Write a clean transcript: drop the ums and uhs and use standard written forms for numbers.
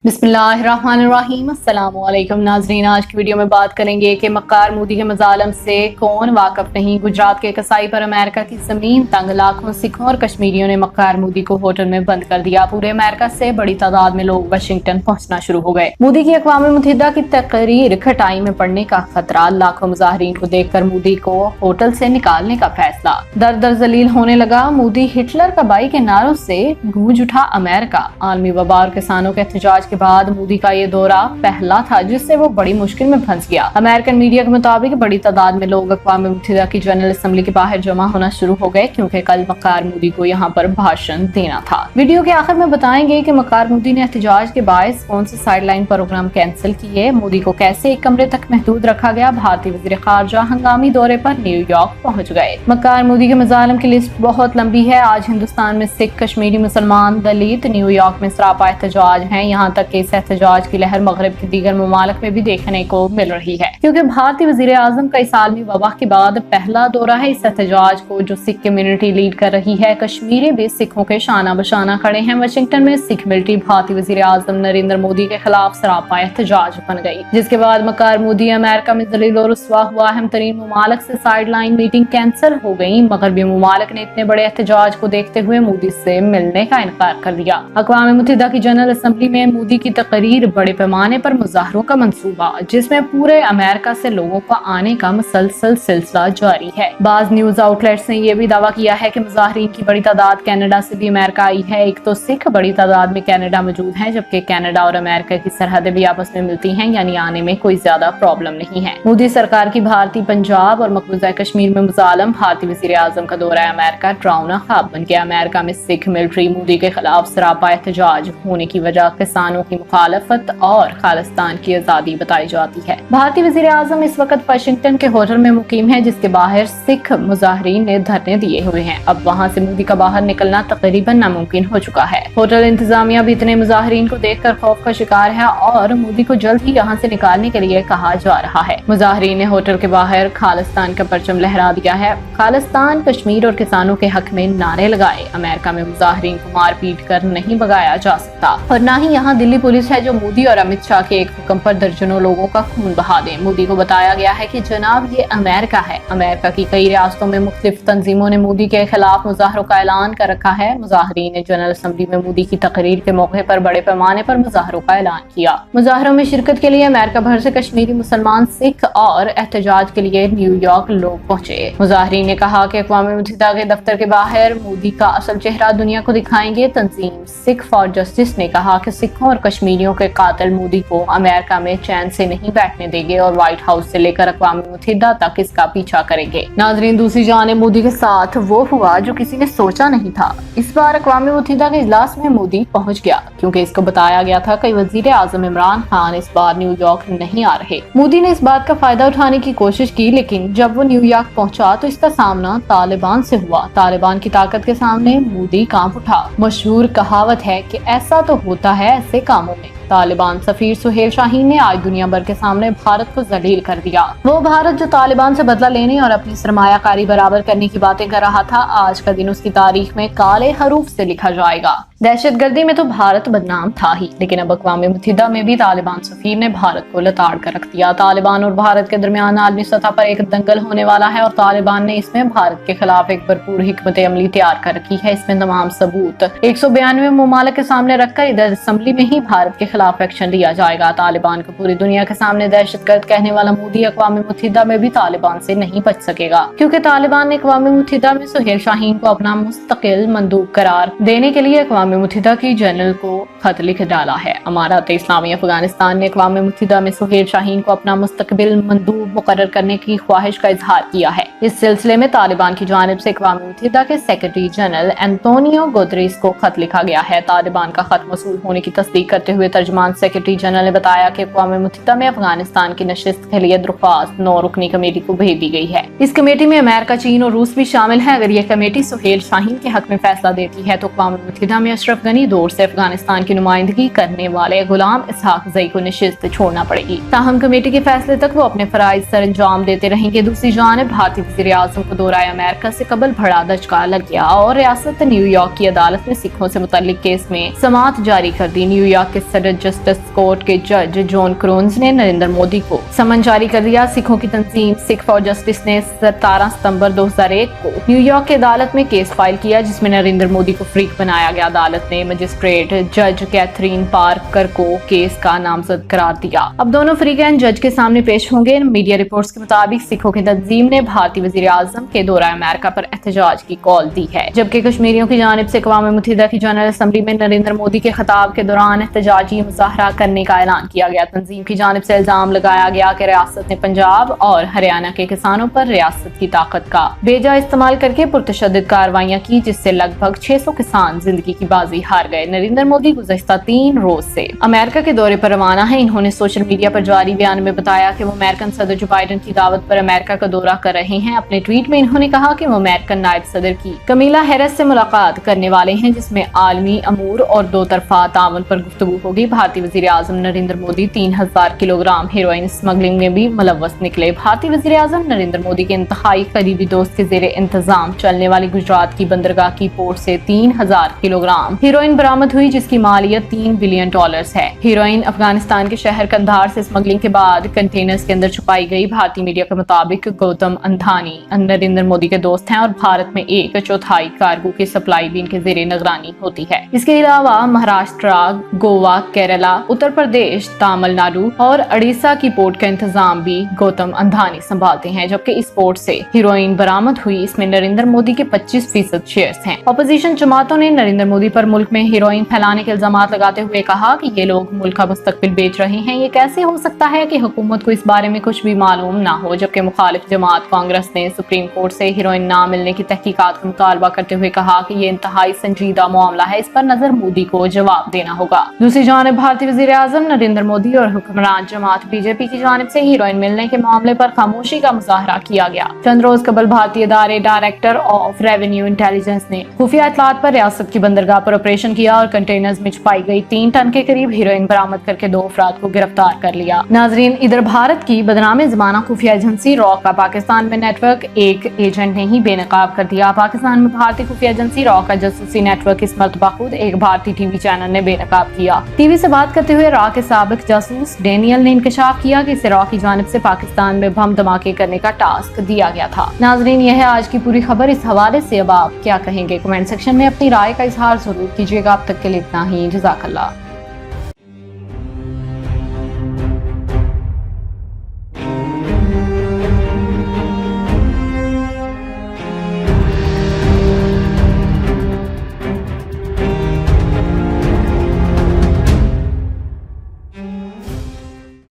बिस्मिल्लाहिर्रहमानिर्रहीम। अस्सलामुअलैकुम नाज़रीन, आज की वीडियो में बात करेंगे कि मक्कार मोदी के मज़ालिम से कौन वाकफ नहीं। गुजरात के कसाई पर अमेरिका की ज़मीन तंग, लाखों सिखों और कश्मीरियों ने मक्कार मोदी को होटल में बंद कर दिया। पूरे अमेरिका से बड़ी तादाद में लोग वाशिंगटन पहुंचना शुरू हो गए। मोदी की अक़वाम मुत्तहिदा की तकरीर खटाई में पड़ने का खतरा, लाखों मुज़ाहिरीन को देखकर मोदी को होटल से निकालने का फैसला। दर दर जलील होने लगा मोदी, हिटलर का बाई के नारों से गूंज उठा अमेरिका। आलमी वबा और किसानों के एहतजाज के बाद मोदी का ये दौरा पहला था जिससे वो बड़ी मुश्किल में फंस गया। अमेरिकन मीडिया के मुताबिक बड़ी तादाद में लोग अक़वाम मुत्तहिदा की जनरल असेंबली के बाहर जमा होना शुरू हो गए, क्योंकि कल मक्कार मोदी को यहाँ पर भाषण देना था। वीडियो के आखिर में बताएंगे कि मक्कार मोदी ने एहतजाज के बायस कौन से साइडलाइन प्रोग्राम कैंसिल किए, मोदी को कैसे एक कमरे तक महदूद रखा गया, भारतीय वज़ीर ख़ारजा हंगामी दौरे पर न्यूयॉर्क पहुँच गए। मक्कार मोदी के मज़ालिम की लिस्ट बहुत लंबी है। आज हिंदुस्तान में सिख, कश्मीरी, मुसलमान, दलित न्यूयॉर्क में सरापा एहतजाज है। यहाँ तक कि इस एहतजाज की लहर मगरब के दीगर ममालिक में भी देखने को मिल रही है, क्योंकि भारतीय वज़ीर आज़म का इस आलमी वबा के बाद पहला दौरा है। इस एहतजाज को जो सिख कम्युनिटी लीड कर रही है, कश्मीरी भी सिखों के शाना बशाना खड़े हैं। वाशिंगटन में सिख मिलिट्री भारतीय वज़ीर आज़म नरेंद्र मोदी के खिलाफ सरापा एहतजाज बन गई, जिसके बाद मक्कार मोदी अमेरिका में जलील और रुस्वा हुआ। अहम तरीन ममालिक से साइडलाइन मीटिंग कैंसिल हो गई। मगरबी ममालिक ने इतने बड़े एहतजाज को देखते हुए मोदी से मिलने का इनकार कर दिया। अक़वाम मुत्तहिदा की जनरल असेंबली में मोदी की तकरीर, बड़े पैमाने पर मुज़ाहरों का मंसूबा, जिसमें पूरे अमेरिका से लोगों का आने का मुसलसल सिलसिला जारी है। बाज़ न्यूज आउटलेट्स ने यह भी दावा किया है कि मुज़ाहरीन की बड़ी तादाद कनाडा से भी अमेरिका आई है। एक तो सिख बड़ी तादाद में कनाडा मौजूद हैं, जबकि कनाडा और अमेरिका की सरहदें भी आपस में मिलती हैं, यानी आने में कोई ज्यादा प्रॉब्लम नहीं है। मोदी सरकार की भारतीय पंजाब और मकबूजा कश्मीर में मुज़ालिम, भारतीय वज़ीर आज़म का दौरा अमेरिका डरावना ख्वाब बन गया। अमेरिका में सिख मिलिट्री मोदी के खिलाफ सरापा एहतजाज होने की वजह किसानों की मुखालफत और खालिस्तान की आजादी बताई जाती है। भारतीय वज़ीर आज़म इस वक्त वाशिंगटन के होटल में मुकीम है, जिसके बाहर सिख मुज़ाहिरीन ने धरने दिए हुए हैं। अब वहां से मोदी का बाहर निकलना तकरीबन नामुमकिन हो चुका है। होटल इंतजामिया भी इतने मुज़ाहिरीन को देखकर खौफ का शिकार है और मोदी को जल्द ही यहाँ से निकालने के लिए कहा जा रहा है। मुज़ाहिरीन ने होटल के बाहर खालिस्तान का परचम लहरा दिया है। खालिस्तान, कश्मीर और किसानों के हक में नारे लगाए। अमेरिका में मुज़ाहिरीन को मार पीट कर नहीं भगाया जा सकता, और न ही यहाँ दिल्ली पुलिस है जो मोदी और अमित शाह के एक हुक्म पर दर्जनों लोगों का खून बहा दे। मोदी को बताया गया है कि जनाब ये अमेरिका है। अमेरिका की कई रियासतों में मुख्तलिफ तंजीमों ने मोदी के खिलाफ मुजाहरों का ऐलान कर रखा है। मुजाहरीन ने जनरल असेंबली में मोदी की तकरीर के मौके पर बड़े पैमाने पर मुजाहरों का ऐलान किया। मुजाहरों में शिरकत के लिए अमेरिका भर से कश्मीरी, मुसलमान, सिख और एहतजाज के लिए न्यूयॉर्क लोग पहुंचे। मुजाहरीन ने कहा कि अक़वाम मुत्तहिदा के दफ्तर के बाहर मोदी का असल चेहरा दुनिया को दिखाएंगे। तंजीम सिख फॉर जस्टिस ने कहा कि सिखों और कश्मीरियों के कातिल मोदी को अमेरिका में चैन से नहीं बैठने देंगे और व्हाइट हाउस से लेकर अक़वाम मुत्तहिदा तक इसका पीछा करेंगे। नाज़रीन, दूसरी जानिब मोदी के साथ वो हुआ जो किसी ने सोचा नहीं था। इस बार अक़वाम मुत्तहिदा के इजलास में मोदी पहुंच गया, क्योंकि इसको बताया गया था कि वज़ीर आज़म इमरान खान इस बार न्यूयॉर्क नहीं आ रहे। मोदी ने इस बात का फायदा उठाने की कोशिश की, लेकिन जब वो न्यूयॉर्क पहुंचा तो इसका सामना तालिबान से हुआ। तालिबान की ताकत के सामने मोदी कांप उठा। मशहूर कहावत है कि ऐसा तो होता है ऐसे कामों में। तालिबान सफीर सुहेल शाहीन ने आज दुनिया भर के सामने भारत को जलील कर दिया। वो भारत जो तालिबान से बदला लेने और अपनी सरमायाकारी बराबर करने की बातें कर रहा था, आज का दिन उसकी तारीख में काले हरूफ से लिखा जाएगा। दहशतगर्दी में तो भारत बदनाम था ही, लेकिन अब अक़वाम मुत्तहिदा में भी तालिबान सफीर ने भारत को लताड़ कर रख दिया। तालिबान और भारत के दरमियान आलमी सतह पर एक दंगल होने वाला है और तालिबान ने इसमें भारत के खिलाफ एक भरपूर हिकमत अमली तैयार कर रखी है। इसमें तमाम सबूत 192 ममालिक के सामने रखकर इधर असेंबली में ही भारत के खिलाफ एक्शन लिया जाएगा। तालिबान को पूरी दुनिया के सामने दहशतगर्द कहने वाला मोदी अक़वाम मुत्तहिदा में भी तालिबान से नहीं बच सकेगा, क्योंकि तालिबान ने अक़वाम मुत्तहिदा में सुहेल शाहीन को अपना मुस्तकिल मंदूब करार देने के लिए अक़वाम मुत्तहिदा की जनरल को खत लिख डाला है। अमारात इस्लामी अफगानिस्तान ने अक़वाम मुत्तहिदा में सुहेल शाहीन को अपना मुस्तकबिल मंदूब मुकर्रर करने की ख्वाहिश का इजहार किया है। इस सिलसिले में तालिबान की जानिब से अक़वाम मुत्तहिदा के सेक्रेटरी जनरल एंटोनियो गुतरेस को खत लिखा गया है। तालिबान का खत मसूल होने की तस्दीक करते हुए तर्जुमान सेक्रेटरी जनरल ने बताया कि अक़वाम मुत्तहिदा में अफगानिस्तान की नशिस्त के लिए दरख्वास्त 9 रुकनी कमेटी को भेज दी गई है। इस कमेटी में अमेरिका, चीन और रूस भी शामिल है। अगर ये कमेटी सुहेल शाहीन के हक में फैसला देती है तो अक़वाम मुत्तहिदा में अशरफ गनी दौर से अफगानिस्तान की नुमाइंदगी करने वाले गुलाम इसहाक जई को नशिस्त छोड़ना पड़ेगी। ताहम कमेटी के फैसले तक वो अपने फराइज सर अंजाम देते रहेंगे। दूसरी जानिब भारतीय वज़ीर आज़म को दौरा अमेरिका से कबल बड़ा दचका लग गया और रियासत न्यूयॉर्क की अदालत ने सिखों से मुतल्लिक केस में समाअत जारी कर दी। न्यूयॉर्क के सदर जस्टिस कोर्ट के जज जॉन क्रोन्स ने नरेंद्र मोदी को समन जारी कर दिया। सिखों की तंजीम सिख फॉर जस्टिस ने 17 सितंबर 2001 को न्यूयॉर्क की अदालत में केस फाइल किया, जिसमें नरेंद्र मोदी को फ्रीक बनाया गया। अदालत ने मजिस्ट्रेट जज कैथरीन पार्कर को केस का नामजद करार दिया। अब दोनों फ्रीकैन जज के सामने पेश होंगे। मीडिया रिपोर्ट्स के मुताबिक सिखों की तंजीम ने भारतीय वज़ीर आज़म के दौरा अमेरिका पर एहतजाज की कॉल दी है, जबकि कश्मीरियों की जानिब से अक़वाम मुत्तहिदा की जनरल असम्बली में नरेंद्र मोदी के खिताब के दौरान एहतजाजी मुज़ाहरा करने का ऐलान किया गया। तंजीम की जानिब से इल्जाम लगाया गया कि रियासत ने पंजाब और हरियाणा के किसानों पर रियासत की ताकत का बेजा इस्तेमाल करके पुरतशद्दुद कार्रवाइयां की, जिससे लगभग 600 किसान जिंदगी की बाजी हार गए। नरेंद्र मोदी गुज़श्ता 3 रोज से अमेरिका के दौरे पर रवाना है। इन्होंने सोशल मीडिया पर जारी बयान में बताया कि वो अमेरिकन सदर जो बाइडेन की दावत पर अमेरिका का दौरा कर रहे हैं। अपने ट्वीट में इन्होंने कहा कि वो अमेरिकन नायब सदर की कमीला हैरिस से मुलाकात करने वाले हैं, जिसमें आलमी अमूर और दो तरफा ताउन पर गुफ्तगू होगी। भारतीय वज़ीर आज़म Narendra Modi 3000 kilogram heroin smuggling में भी मुलव्वस निकले। भारतीय वज़ीर आज़म नरेंद्र मोदी के इंतहाई करीबी दोस्त के ज़ेरे इंतजाम चलने वाली गुजरात की बंदरगाह की पोर्ट से 3000 किलोग्राम हेरोइन बरामद हुई, जिसकी मालियत $3 बिलियन है। हेरोइन अफगानिस्तान के शहर कंधार से स्मगलिंग के बाद कंटेनर्स के अंदर छुपाई गई। भारतीय मीडिया के मुताबिक गौतम अंधानी नरेंद्र मोदी के दोस्त हैं और भारत में 1/4 कार्गो की सप्लाई भी इनके ज़ेरे निगरानी होती है। इसके अलावा महाराष्ट्र, गोवा, केरला, उत्तर प्रदेश, तमिलनाडु और उड़ीसा की पोर्ट का इंतजाम भी गौतम अंधानी संभालते हैं, जबकि इस पोर्ट से हेरोइन बरामद हुई। इसमें नरेंद्र मोदी के 25% शेयर्स हैं। अपोजिशन जमातों ने नरेंद्र मोदी पर मुल्क में हेरोइन फैलाने के इल्जाम लगाते हुए कहा कि ये लोग मुल्क का मुस्तकबिल बेच रहे हैं। ये कैसे हो सकता है कि हुकूमत को इस बारे में कुछ भी मालूम ना हो, जबकि मुखालिफ जमात कांग्रेस ने सुप्रीम कोर्ट से हेरोइन ना मिलने की तहकीकात का मुतालबा करते हुए कहा कि ये इंतहाई संजीदा मामला है, इस पर नजर मोदी को जवाब देना होगा। दूसरी जानिब भारतीय वज़ीर आज़म नरेंद्र मोदी और हुक्मरान जमात बीजेपी की जानिब से हेरोइन मिलने के मामले पर खामोशी का मुजाहरा किया गया। चंद रोज कबल भारतीय इदारे डायरेक्टर ऑफ रेवेन्यू इंटेलिजेंस ने खुफिया इत्तलात पर रियासत की बंदरगाह पर ऑपरेशन किया और कंटेनर्स में छुपाई गई 3 टन के करीब हेरोइन बरामद करके 2 अफराद को गिरफ्तार कर लिया। नाजरीन, इधर भारत की बदनाम जमाना खुफिया एजेंसी रॉ का पाकिस्तान में नेटवर्क एक एजेंट ने ही बेनकाब कर दिया। पाकिस्तान में भारतीय खुफिया एजेंसी रॉ का जासूसी नेटवर्क इस मरतबा खुद एक भारतीय टीवी चैनल ने बेनकाब किया। टीवी से बात करते हुए रॉ के साबिक जासूस डेनियल ने इंकशाफ किया कि इसे रॉ की जानिब से पाकिस्तान में बम धमाके करने का टास्क दिया गया था। नाजरीन, यह है आज की पूरी खबर। इस हवाले से अब आप क्या कहेंगे? कमेंट सेक्शन में अपनी राय का इजहार जरूर कीजिएगा। अब तक के लिए इतना ही। जज़ाकल्लाह।